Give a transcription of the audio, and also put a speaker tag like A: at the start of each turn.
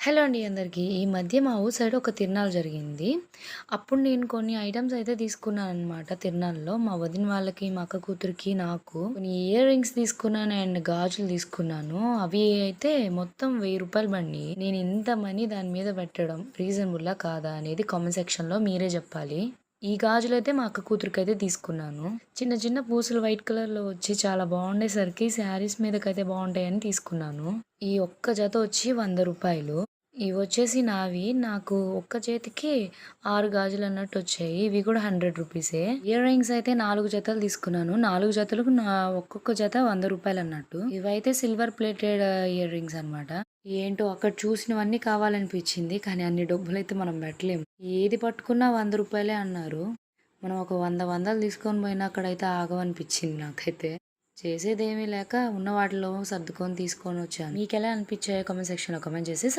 A: Hello అండి అందరికీ. ఈ మధ్య మా ఊరు సైడ్ ఒక తిరునాళ్ళు జరిగింది. అప్పుడు నేను కొన్ని ఐటెమ్స్ అయితే తీసుకున్నాననమాట తిరునాళ్ళలో. మా వదిన వాళ్ళకి, మా అక్క కూతురికి, నాకు కొన్ని ఇయర్ రింగ్స్ తీసుకున్నాను అండ్ గాజులు తీసుకున్నాను. అవి అయితే మొత్తం రూ. 1000 పడినియి. నేను ఇంత మనీ దాని మీద పెట్టడం రీజనబుల్లా కాదా అనేది కామెంట్ సెక్షన్‌లో మీరే జెప్పాలి. ఈ గాజులైతే మా అక్క కూతురికైతే తీసుకున్నాను. చిన్న చిన్న పూసలు వైట్ కలర్‌లో వచ్చి చాలా బాగుండేసరికి శారీస్ మీదకైతే బాగుంటాయని తీసుకున్నాను. ఈ ఒక్క జత వచ్చి రూ. 100. ఇవొచ్చేసి నావి. నాకు ఒక్క చేతికి 6 గాజులన్నట్టొచ్చాయి. ఇవి కూడా రూ. 100. ఇయర్ రింగ్స్ అయితే 4 జతలు తీసుకున్నాను. 4 జతలకు ఒక్కొక్క జత రూ. 100 అన్నట్టు. ఇవైతే సిల్వర్ ప్లేటెడ్ ఇయర్ రింగ్స్ అనమాట. ఏంటో అక్కడ చూసినవన్నీ కావాలనిపించింది. కానీ అన్ని డబ్బులైతే మనం పెట్టలేము. ఏది పట్టుకున్నా రూ. 100 అన్నారు. మనం ఒక 100 వందలు తీసుకొని పోయినా అక్కడైతే ఆగమనిపించింది నాకైతే. చేసేదేమీ లేక ఉన్న వాటిలో సర్దుకొని తీసుకొని వచ్చాను. మీకెలా అనిపించాయో కామెంట్ సెక్షన్‌లో కామెంట్ చేసి